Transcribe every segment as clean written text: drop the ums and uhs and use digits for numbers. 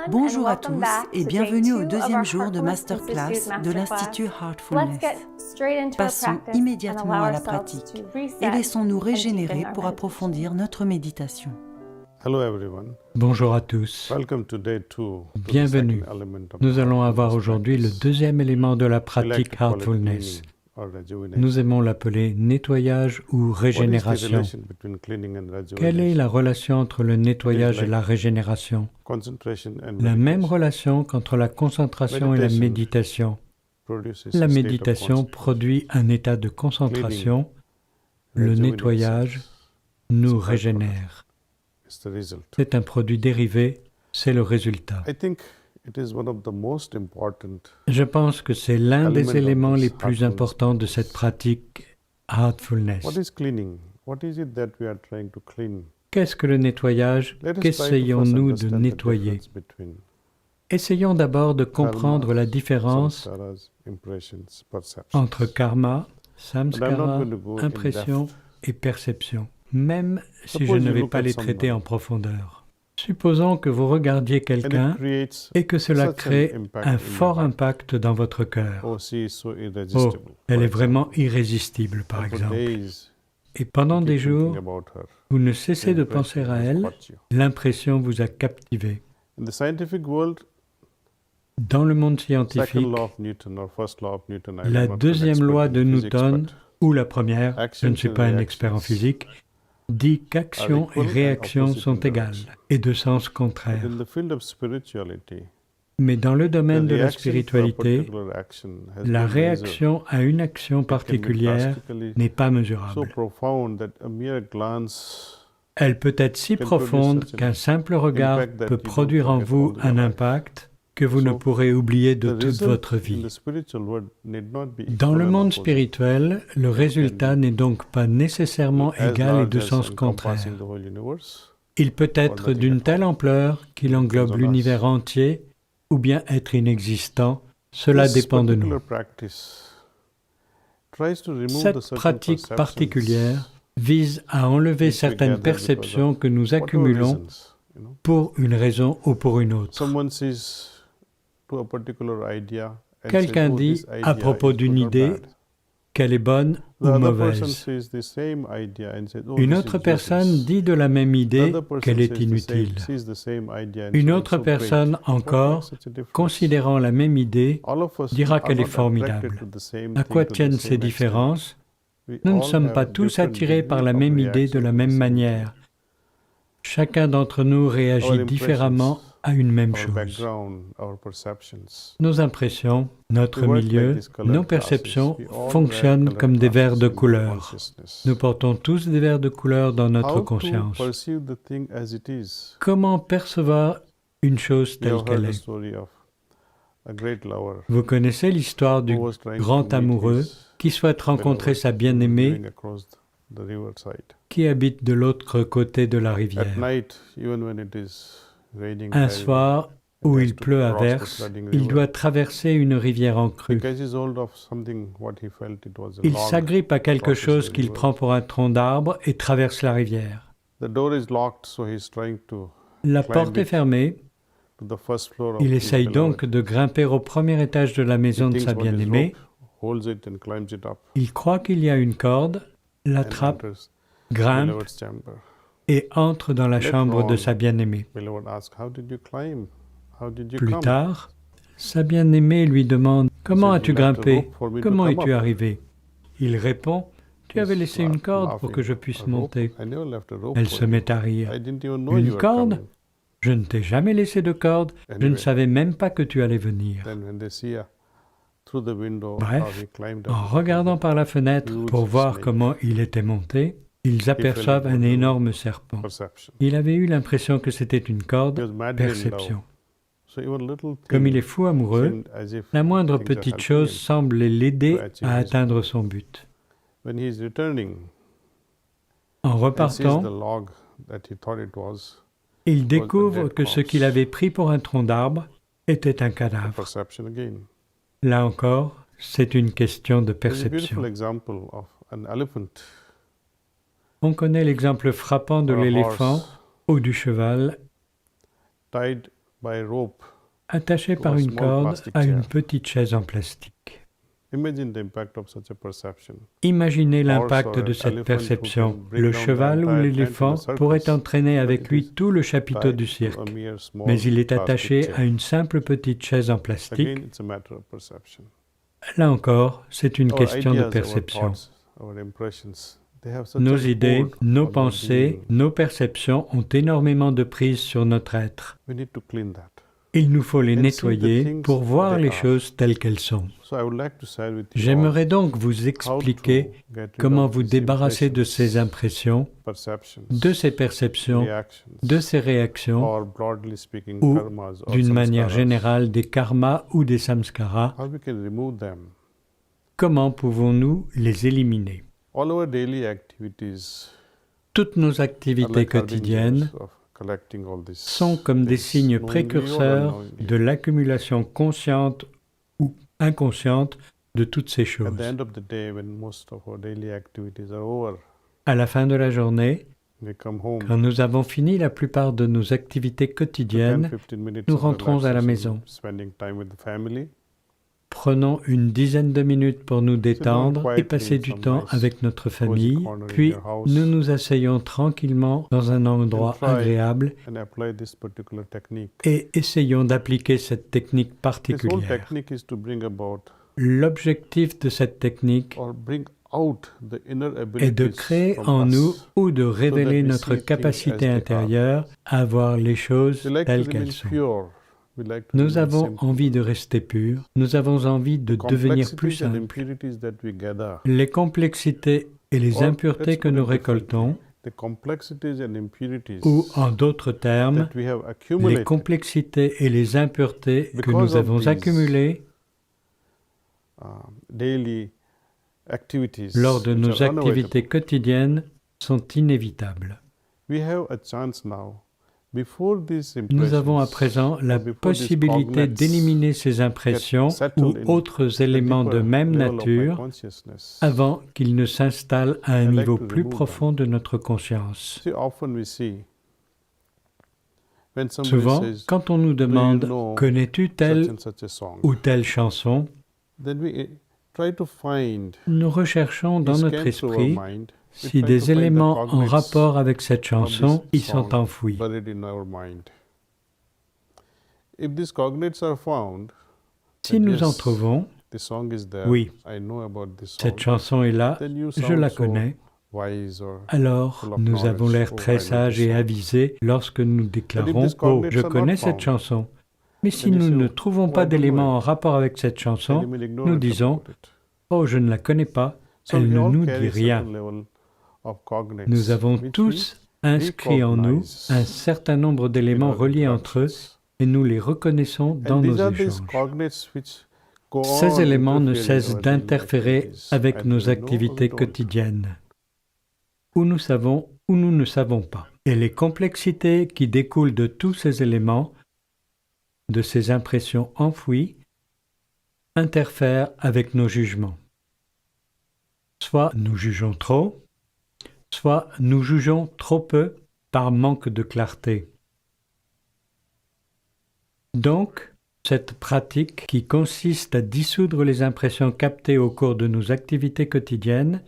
Bonjour à tous et bienvenue au deuxième jour de Masterclass de l'Institut Heartfulness. Passons immédiatement à la pratique et laissons-nous régénérer pour approfondir notre méditation. Bonjour à tous. Bienvenue. Nous allons avoir aujourd'hui le deuxième élément de la pratique Heartfulness. Nous aimons l'appeler nettoyage ou régénération. Quelle est la relation entre le nettoyage et la régénération? La même relation qu'entre la concentration et la méditation. La méditation produit un état de concentration. Le nettoyage nous régénère. C'est un produit dérivé, c'est le résultat. Je pense que c'est l'un des éléments les plus importants de cette pratique Heartfulness. Qu'est-ce que le nettoyage? Qu'essayons-nous de nettoyer? Essayons d'abord de comprendre la différence entre karma, samskara, impression et perception, même si je ne vais pas les traiter en profondeur. Supposons que vous regardiez quelqu'un et que cela crée un fort impact dans votre cœur. Oh, elle est vraiment irrésistible, par exemple. Et pendant des jours, vous ne cessez de penser à elle, l'impression vous a captivé. Dans le monde scientifique, la deuxième loi de Newton, ou la première, je ne suis pas un expert en physique, dit qu'action et réaction sont égales et de sens contraire. Mais dans le domaine de la spiritualité, la réaction à une action particulière n'est pas mesurable. Elle peut être si profonde qu'un simple regard peut produire en vous un impact que vous ne pourrez oublier de toute votre vie. Dans le monde spirituel, le résultat n'est donc pas nécessairement égal et de sens contraire. Il peut être d'une telle ampleur qu'il englobe l'univers entier, ou bien être inexistant, cela dépend de nous. Cette pratique particulière vise à enlever certaines perceptions que nous accumulons pour une raison ou pour une autre. Quelqu'un dit à propos d'une idée qu'elle est bonne ou mauvaise. Une autre personne dit de la même idée qu'elle est inutile. Une autre personne encore, considérant la même idée, dira qu'elle est formidable. À quoi tiennent ces différences? Nous ne sommes pas tous attirés par la même idée de la même manière. Chacun d'entre nous réagit différemment à une même chose. Nos impressions, notre milieu, nos perceptions fonctionnent comme des verres de couleur. Nous portons tous des verres de couleur dans notre conscience. Comment percevoir une chose telle qu'elle est? Vous connaissez l'histoire du grand amoureux qui souhaite rencontrer sa bien-aimée qui habite de l'autre côté de la rivière. Un soir où il pleut à verse, il doit traverser une rivière en crue. Il s'agrippe à quelque chose qu'il prend pour un tronc d'arbre et traverse la rivière. La porte est fermée. Il essaye donc de grimper au premier étage de la maison de sa bien-aimée. Il croit qu'il y a une corde, l'attrape, grimpe et entre dans la chambre de sa bien-aimée. Plus tard, sa bien-aimée lui demande « Comment as-tu grimpé? Comment es-tu arrivé ?» Il répond « Tu avais laissé une corde pour que je puisse monter. » Elle se met à rire. « Une corde? Je ne t'ai jamais laissé de corde, je ne savais même pas que tu allais venir. » Bref, en regardant par la fenêtre pour voir comment il était monté, ils aperçoivent un énorme serpent. Il avait eu l'impression que c'était une corde, perception. Comme il est fou amoureux, la moindre petite chose semble l'aider à atteindre son but. En repartant, il découvre que ce qu'il avait pris pour un tronc d'arbre était un cadavre. Là encore, c'est une question de perception. On connaît l'exemple frappant de l'éléphant ou du cheval attaché par une corde à une petite chaise en plastique. Imaginez l'impact de cette perception. Le cheval ou l'éléphant pourrait entraîner avec lui tout le chapiteau du cirque, mais il est attaché à une simple petite chaise en plastique. Là encore, c'est une question de perception. Nos idées, nos pensées, nos perceptions ont énormément de prise sur notre être. Il nous faut les nettoyer pour voir les choses telles qu'elles sont. J'aimerais donc vous expliquer comment vous débarrasser de ces impressions, de ces perceptions, de ces réactions, ou, d'une manière générale, des karmas ou des samskaras. Comment pouvons-nous les éliminer ? Toutes nos activités quotidiennes sont comme des signes précurseurs de l'accumulation consciente ou inconsciente de toutes ces choses. À la fin de la journée, quand nous avons fini la plupart de nos activités quotidiennes, nous rentrons à la maison. Prenons une dizaine de minutes pour nous détendre et passer du temps avec notre famille, puis nous nous asseyons tranquillement dans un endroit agréable et essayons d'appliquer cette technique particulière. L'objectif de cette technique est de créer en nous ou de révéler notre capacité intérieure à voir les choses telles qu'elles sont. Nous avons envie de rester purs, nous avons envie de devenir plus simples. Les complexités et les impuretés que nous récoltons, ou en d'autres termes, les complexités et les impuretés que nous avons accumulées lors de nos activités quotidiennes sont inévitables. Nous avons à présent la possibilité d'éliminer ces impressions ou autres éléments de même nature avant qu'ils ne s'installent à un niveau plus profond de notre conscience. Souvent, quand on nous demande « Connais-tu telle ou telle chanson ?», nous recherchons dans notre esprit si des éléments en rapport avec cette chanson y sont enfouis. Si nous en trouvons, oui, cette chanson est là, je la connais, alors nous avons l'air très sages et avisés lorsque nous déclarons « Oh, je connais cette chanson ». Mais si nous ne trouvons pas d'éléments en rapport avec cette chanson, nous disons « Oh, je ne la connais pas, elle ne nous dit rien ». Nous avons tous inscrit en nous un certain nombre d'éléments reliés entre eux et nous les reconnaissons dans nos échanges. Ces éléments ne cessent d'interférer avec nos activités quotidiennes, où nous savons ou nous ne savons pas. Et les complexités qui découlent de tous ces éléments, de ces impressions enfouies, interfèrent avec nos jugements. Soit nous jugeons trop, soit nous jugeons trop peu par manque de clarté. Donc, cette pratique qui consiste à dissoudre les impressions captées au cours de nos activités quotidiennes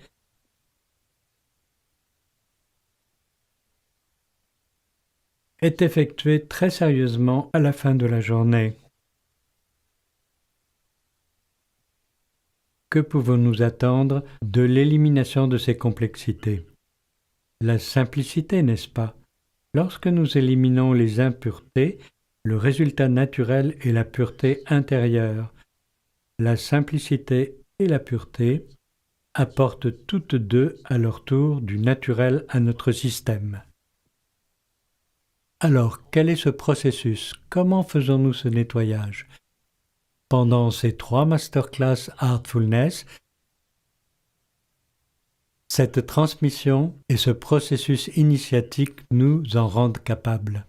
est effectuée très sérieusement à la fin de la journée. Que pouvons-nous attendre de l'élimination de ces complexités ? La simplicité, n'est-ce pas? Lorsque nous éliminons les impuretés, le résultat naturel est la pureté intérieure. La simplicité et la pureté apportent toutes deux à leur tour du naturel à notre système. Alors, quel est ce processus? Comment faisons-nous ce nettoyage? Pendant ces 3 masterclass Heartfulness, cette transmission et ce processus initiatique nous en rendent capables.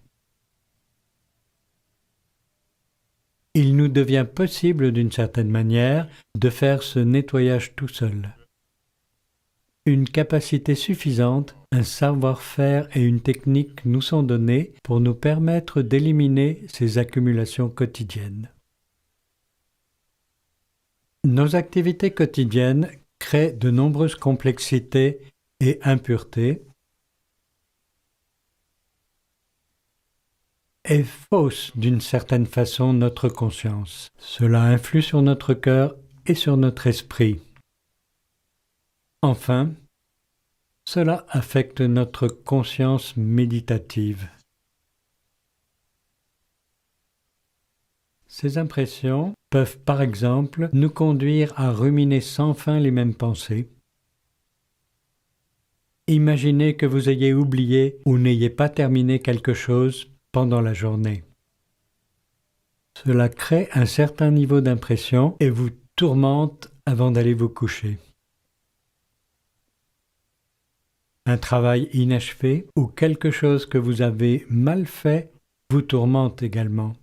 Il nous devient possible d'une certaine manière de faire ce nettoyage tout seul. une capacité suffisante, un savoir-faire et une technique nous sont donnés pour nous permettre d'éliminer ces accumulations quotidiennes. Nos activités quotidiennes créent de nombreuses complexités et impuretés et faussent d'une certaine façon notre conscience. Cela influe sur notre cœur et sur notre esprit. Enfin, cela affecte notre conscience méditative. Ces impressions peuvent par exemple nous conduire à ruminer sans fin les mêmes pensées. Imaginez que vous ayez oublié ou n'ayez pas terminé quelque chose pendant la journée. Cela crée un certain niveau d'impression et vous tourmente avant d'aller vous coucher. Un travail inachevé ou quelque chose que vous avez mal fait vous tourmente également.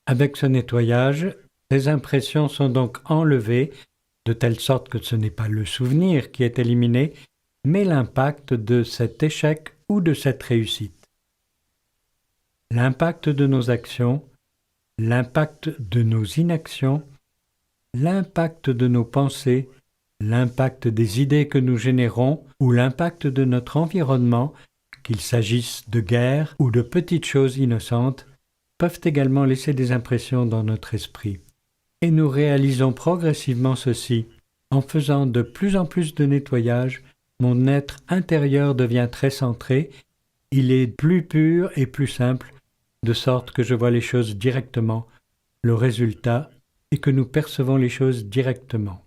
Avec ce nettoyage, ces impressions sont donc enlevées de telle sorte que ce n'est pas le souvenir qui est éliminé, mais l'impact de cet échec ou de cette réussite. L'impact de nos actions, l'impact de nos inactions, l'impact de nos pensées, l'impact des idées que nous générons ou l'impact de notre environnement, qu'il s'agisse de guerre ou de petites choses innocentes, peuvent également laisser des impressions dans notre esprit. Et nous réalisons progressivement ceci. En faisant de plus en plus de nettoyage, mon être intérieur devient très centré, il est plus pur et plus simple, de sorte que je vois les choses directement, le résultat est que nous percevons les choses directement.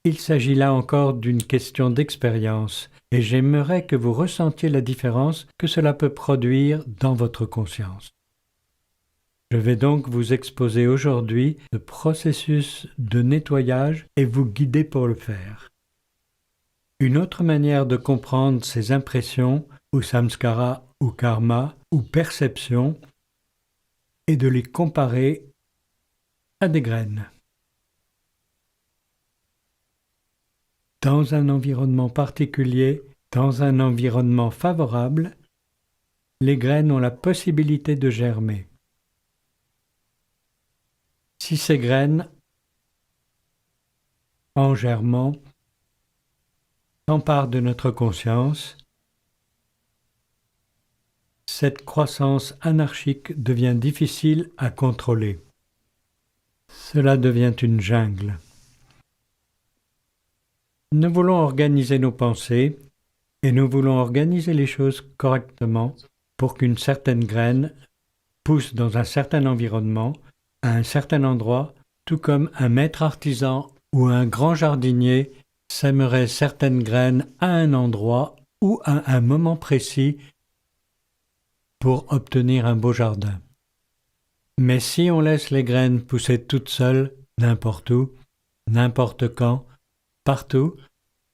Il s'agit là encore d'une question d'expérience, et j'aimerais que vous ressentiez la différence que cela peut produire dans votre conscience. Je vais donc vous exposer aujourd'hui le processus de nettoyage et vous guider pour le faire. Une autre manière de comprendre ces impressions, ou samskara, ou karma, ou perceptions, est de les comparer à des graines. Dans un environnement particulier, dans un environnement favorable, les graines ont la possibilité de germer. Si ces graines, en germant, s'emparent de notre conscience, cette croissance anarchique devient difficile à contrôler. Cela devient une jungle. Nous voulons organiser nos pensées et nous voulons organiser les choses correctement pour qu'une certaine graine pousse dans un certain environnement, à un certain endroit, tout comme un maître artisan ou un grand jardinier sèmerait certaines graines à un endroit ou à un moment précis pour obtenir un beau jardin. Mais si on laisse les graines pousser toutes seules, n'importe où, n'importe quand, partout,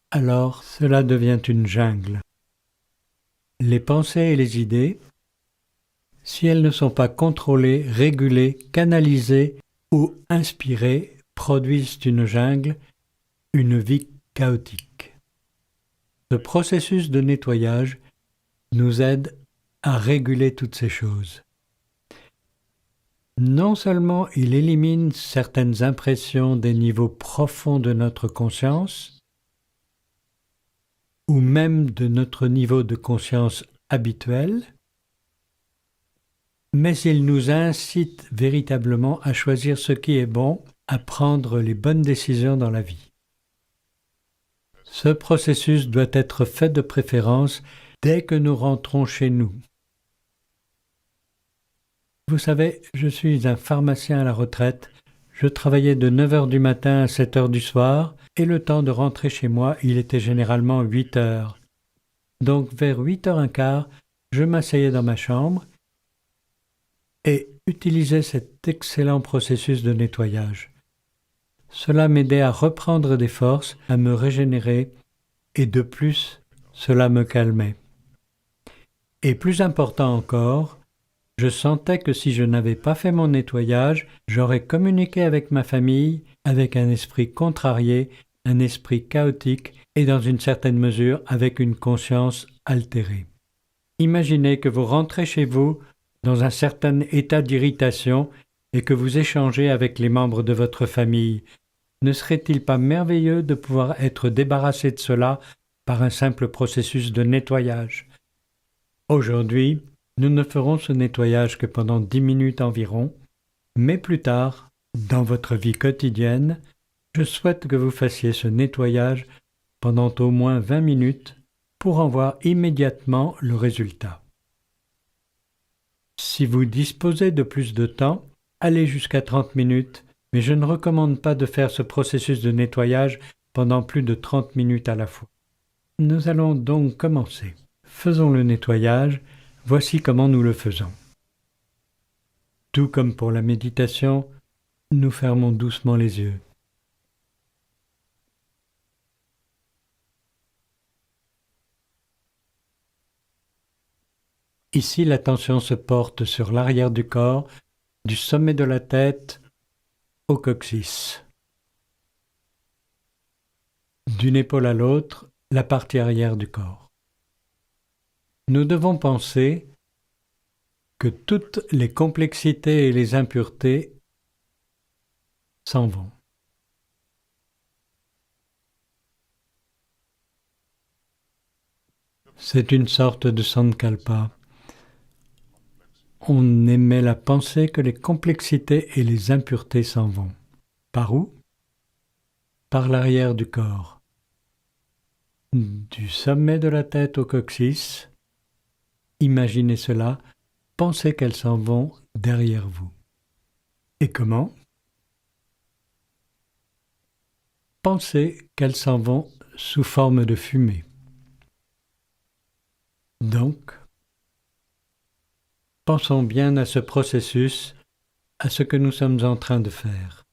alors cela devient une jungle. Les pensées et les idées, si elles ne sont pas contrôlées, régulées, canalisées ou inspirées, produisent une jungle, une vie chaotique. Ce processus de nettoyage nous aide à réguler toutes ces choses. Non seulement il élimine certaines impressions des niveaux profonds de notre conscience, ou même de notre niveau de conscience habituel, mais il nous incite véritablement à choisir ce qui est bon, à prendre les bonnes décisions dans la vie. Ce processus doit être fait de préférence dès que nous rentrons chez nous. Vous savez, je suis un pharmacien à la retraite. Je travaillais de 9h du matin à 7h du soir et le temps de rentrer chez moi, il était généralement 8h. Donc vers 8h15, je m'asseyais dans ma chambre et utilisais cet excellent processus de nettoyage. Cela m'aidait à reprendre des forces, à me régénérer et de plus, cela me calmait. Et plus important encore, je sentais que si je n'avais pas fait mon nettoyage, j'aurais communiqué avec ma famille avec un esprit contrarié, un esprit chaotique et dans une certaine mesure avec une conscience altérée. Imaginez que vous rentrez chez vous dans un certain état d'irritation et que vous échangez avec les membres de votre famille. Ne serait-il pas merveilleux de pouvoir être débarrassé de cela par un simple processus de nettoyage? Aujourd'hui, nous ne ferons ce nettoyage que pendant 10 minutes environ, mais plus tard, dans votre vie quotidienne, je souhaite que vous fassiez ce nettoyage pendant au moins 20 minutes pour en voir immédiatement le résultat. Si vous disposez de plus de temps, allez jusqu'à 30 minutes, mais je ne recommande pas de faire ce processus de nettoyage pendant plus de 30 minutes à la fois. Nous allons donc commencer. Faisons le nettoyage, voici comment nous le faisons. Tout comme pour la méditation, nous fermons doucement les yeux. Ici, l'attention se porte sur l'arrière du corps, du sommet de la tête au coccyx. D'une épaule à l'autre, la partie arrière du corps. Nous devons penser que toutes les complexités et les impuretés s'en vont. C'est une sorte de sankalpa. On émet la pensée que les complexités et les impuretés s'en vont. Par où? Par l'arrière du corps. Du sommet de la tête au coccyx, imaginez cela, pensez qu'elles s'en vont derrière vous. Et comment? Pensez qu'elles s'en vont sous forme de fumée. Donc, pensons bien à ce processus, à ce que nous sommes en train de faire.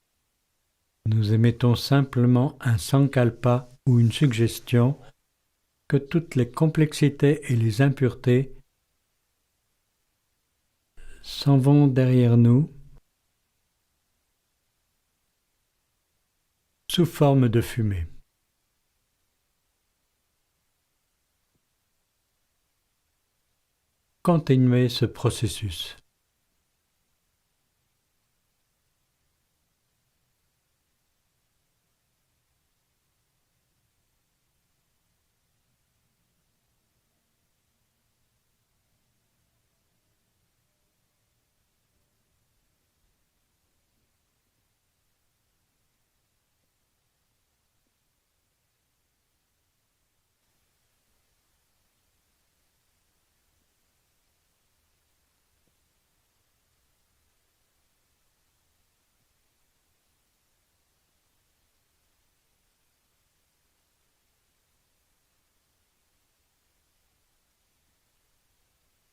Nous émettons simplement un sankalpa ou une suggestion que toutes les complexités et les impuretés s'en vont derrière nous sous forme de fumée. Continuez ce processus.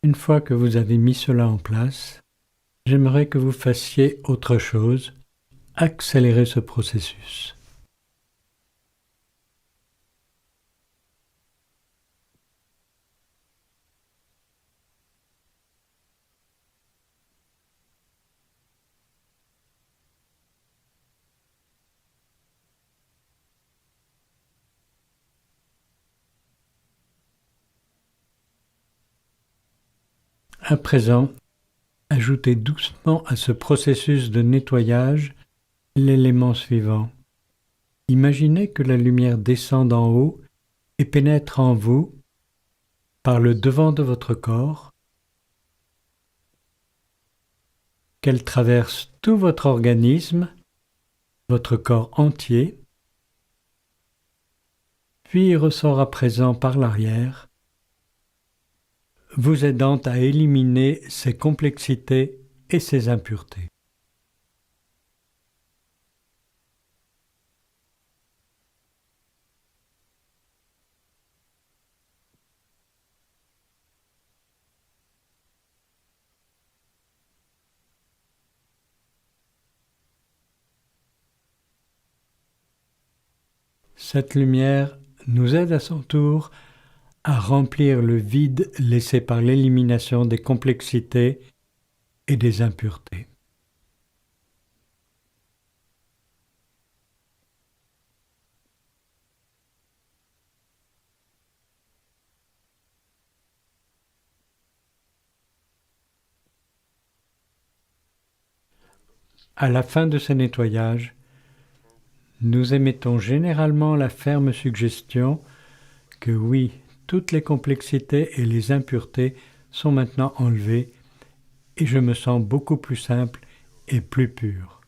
Une fois que vous avez mis cela en place, j'aimerais que vous fassiez autre chose, accélérer ce processus. À présent, ajoutez doucement à ce processus de nettoyage l'élément suivant. Imaginez que la lumière descend d'en haut et pénètre en vous par le devant de votre corps, qu'elle traverse tout votre organisme, votre corps entier, puis ressort à présent par l'arrière, vous aidant à éliminer ces complexités et ces impuretés. Cette lumière nous aide à son tour à remplir le vide laissé par l'élimination des complexités et des impuretés. À la fin de ces nettoyages, nous émettons généralement la ferme suggestion que oui, toutes les complexités et les impuretés sont maintenant enlevées et je me sens beaucoup plus simple et plus pur.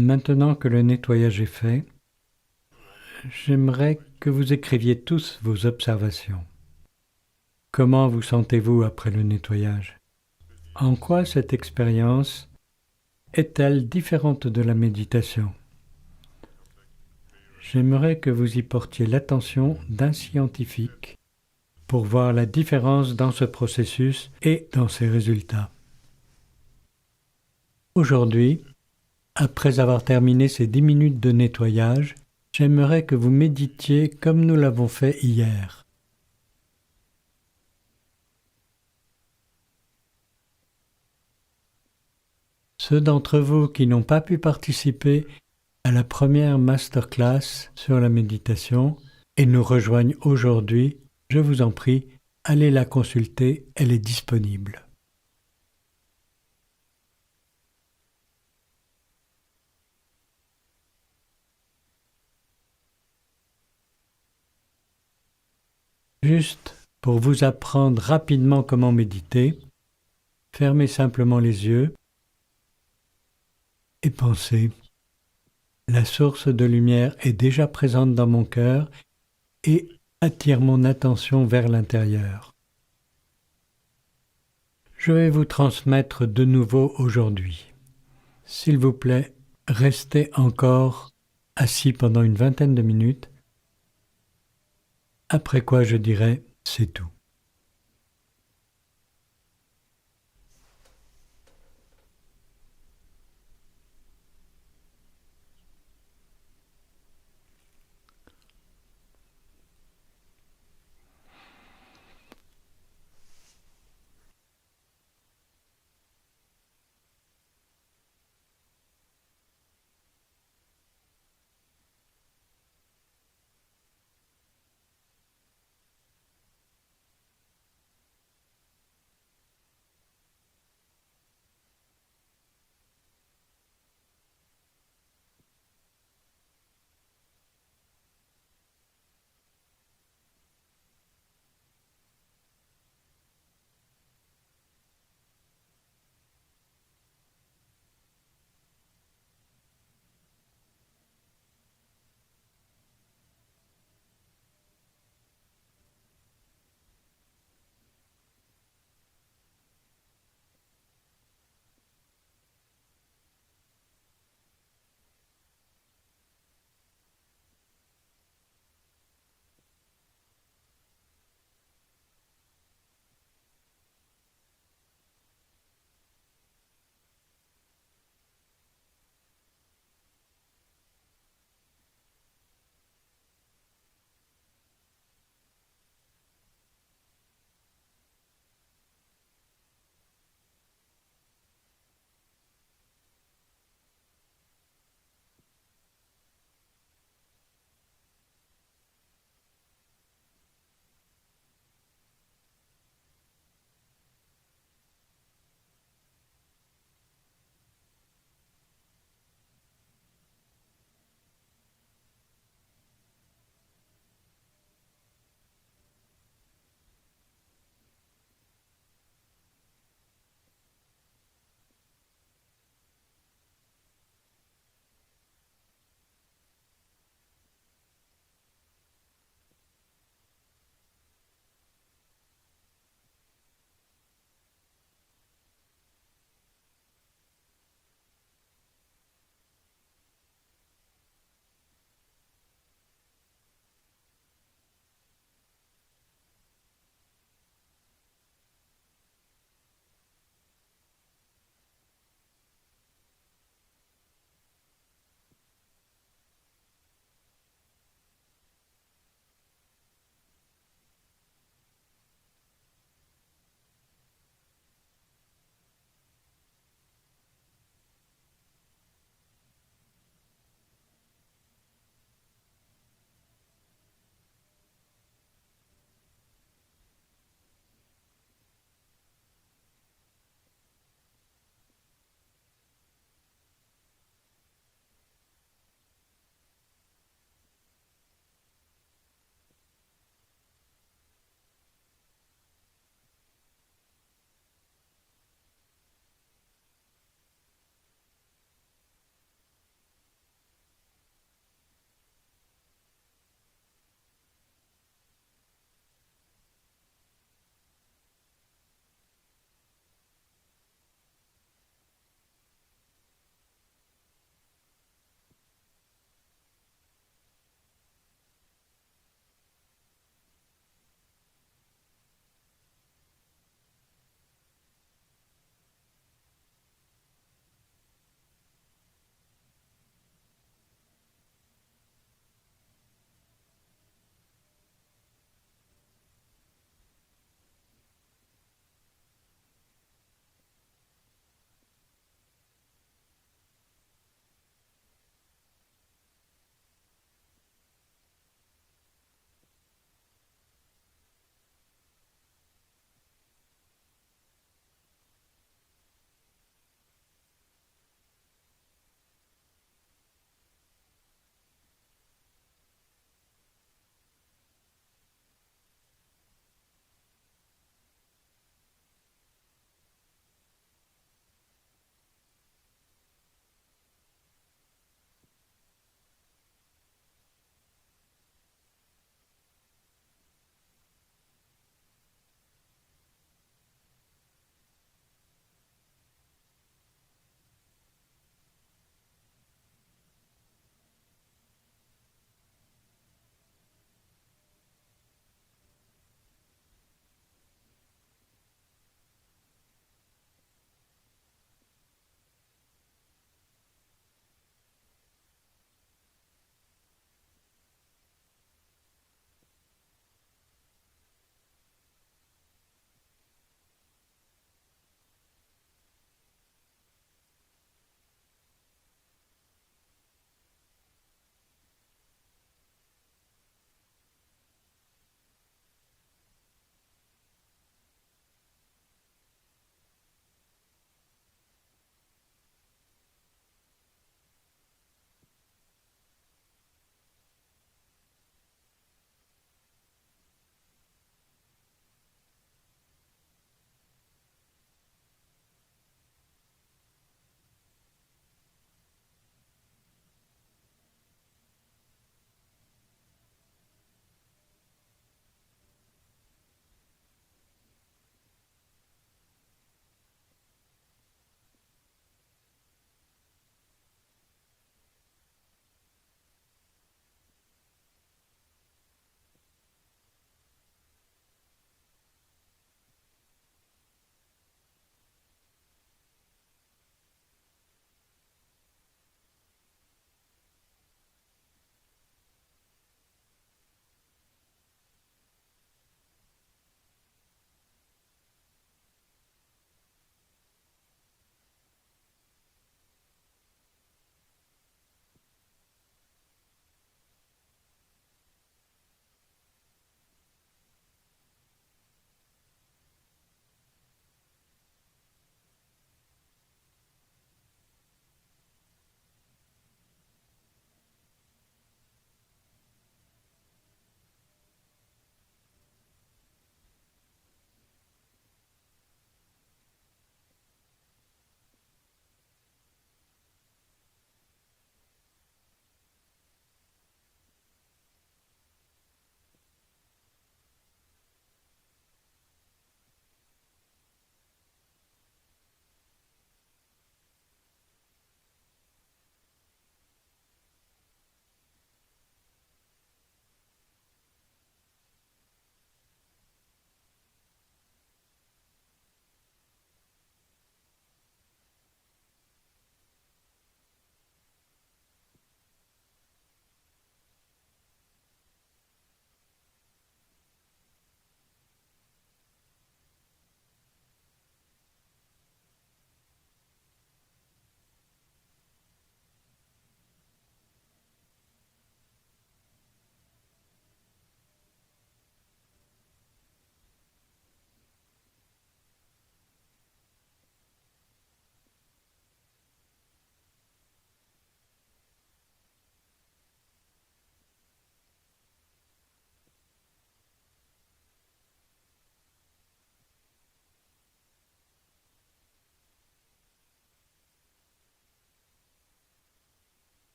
Maintenant que le nettoyage est fait, j'aimerais que vous écriviez tous vos observations. Comment vous sentez-vous après le nettoyage? En quoi cette expérience est-elle différente de la méditation? J'aimerais que vous y portiez l'attention d'un scientifique pour voir la différence dans ce processus et dans ses résultats. Aujourd'hui, après avoir terminé ces 10 minutes de nettoyage, j'aimerais que vous méditiez comme nous l'avons fait hier. Ceux d'entre vous qui n'ont pas pu participer à la première masterclass sur la méditation et nous rejoignent aujourd'hui, je vous en prie, allez la consulter, elle est disponible. Juste pour vous apprendre rapidement comment méditer, fermez simplement les yeux et pensez. La source de lumière est déjà présente dans mon cœur et attire mon attention vers l'intérieur. Je vais vous transmettre de nouveau aujourd'hui. S'il vous plaît, restez encore assis pendant une vingtaine de minutes, après quoi je dirai « c'est tout ».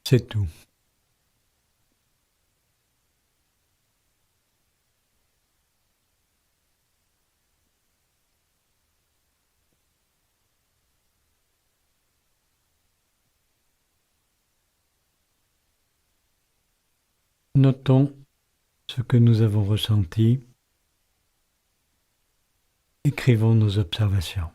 C'est tout. Notons ce que nous avons ressenti. Écrivons nos observations.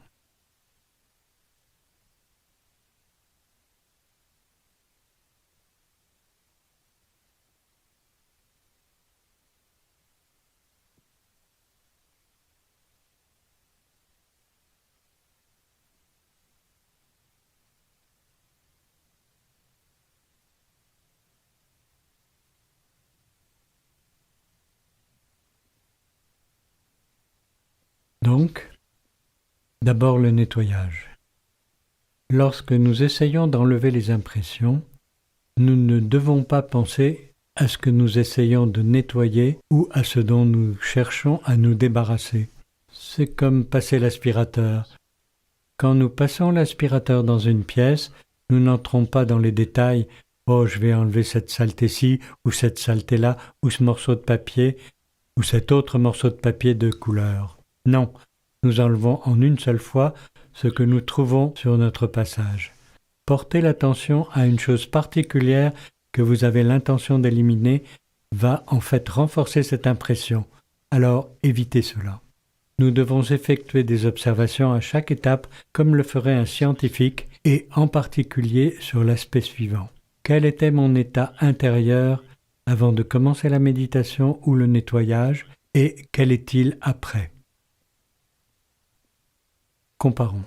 Donc, d'abord le nettoyage. Lorsque nous essayons d'enlever les impressions, nous ne devons pas penser à ce que nous essayons de nettoyer ou à ce dont nous cherchons à nous débarrasser. C'est comme passer l'aspirateur. Quand nous passons l'aspirateur dans une pièce, nous n'entrons pas dans les détails « Oh, je vais enlever cette saleté-ci ou cette saleté-là ou ce morceau de papier ou cet autre morceau de papier de couleur ». Non, nous enlevons en une seule fois ce que nous trouvons sur notre passage. Porter l'attention à une chose particulière que vous avez l'intention d'éliminer va en fait renforcer cette impression. Alors évitez cela. Nous devons effectuer des observations à chaque étape comme le ferait un scientifique et en particulier sur l'aspect suivant. Quel était mon état intérieur avant de commencer la méditation ou le nettoyage et quel est-il après ? Comparons.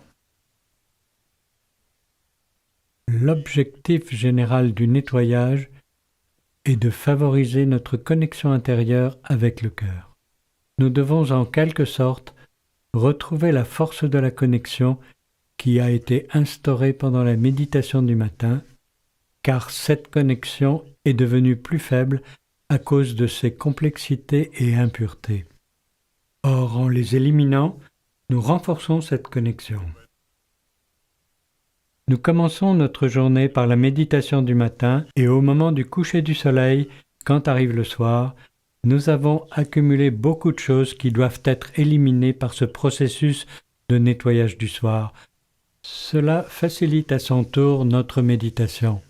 L'objectif général du nettoyage est de favoriser notre connexion intérieure avec le cœur. Nous devons en quelque sorte retrouver la force de la connexion qui a été instaurée pendant la méditation du matin, car cette connexion est devenue plus faible à cause de ses complexités et impuretés. Or, en les éliminant, nous renforçons cette connexion. Nous commençons notre journée par la méditation du matin et au moment du coucher du soleil, quand arrive le soir, nous avons accumulé beaucoup de choses qui doivent être éliminées par ce processus de nettoyage du soir. Cela facilite à son tour notre méditation.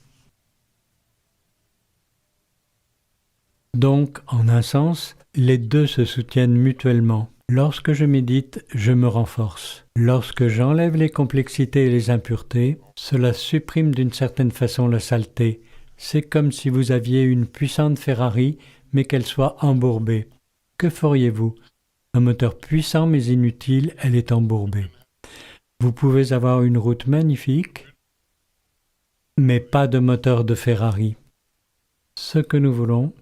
Donc, en un sens, les deux se soutiennent mutuellement. Lorsque je médite, je me renforce. Lorsque j'enlève les complexités et les impuretés, cela supprime d'une certaine façon la saleté. C'est comme si vous aviez une puissante Ferrari, mais qu'elle soit embourbée. Que feriez-vous ? Un moteur puissant mais inutile, elle est embourbée. Vous pouvez avoir une route magnifique, mais pas de moteur de Ferrari. Ce que nous voulons,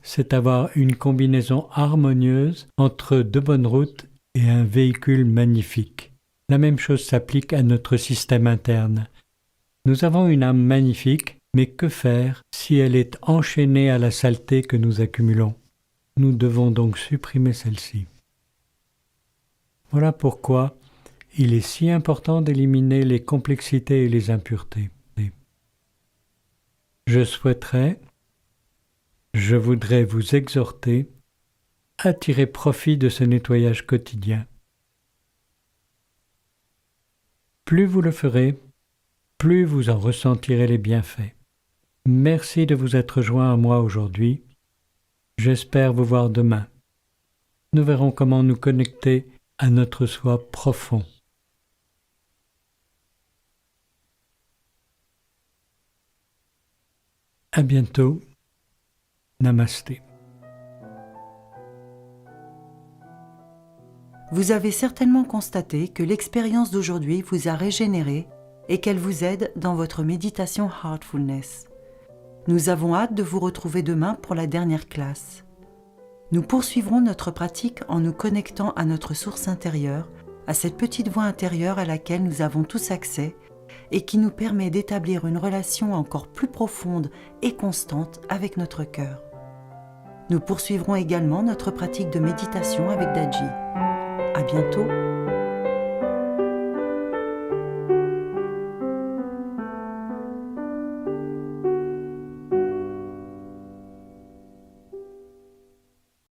c'est avoir une combinaison harmonieuse entre deux bonnes routes et un véhicule magnifique. La même chose s'applique à notre système interne. Nous avons une âme magnifique, mais que faire si elle est enchaînée à la saleté que nous accumulons ? Nous devons donc supprimer celle-ci. Voilà pourquoi il est si important d'éliminer les complexités et les impuretés. Je voudrais vous exhorter à tirer profit de ce nettoyage quotidien. Plus vous le ferez, plus vous en ressentirez les bienfaits. Merci de vous être joint à moi aujourd'hui. J'espère vous voir demain. Nous verrons comment nous connecter à notre soi profond. À bientôt. Namasté. Vous avez certainement constaté que l'expérience d'aujourd'hui vous a régénéré et qu'elle vous aide dans votre méditation Heartfulness. Nous avons hâte de vous retrouver demain pour la dernière classe. Nous poursuivrons notre pratique en nous connectant à notre source intérieure, à cette petite voix intérieure à laquelle nous avons tous accès et qui nous permet d'établir une relation encore plus profonde et constante avec notre cœur. Nous poursuivrons également notre pratique de méditation avec Daji. À bientôt.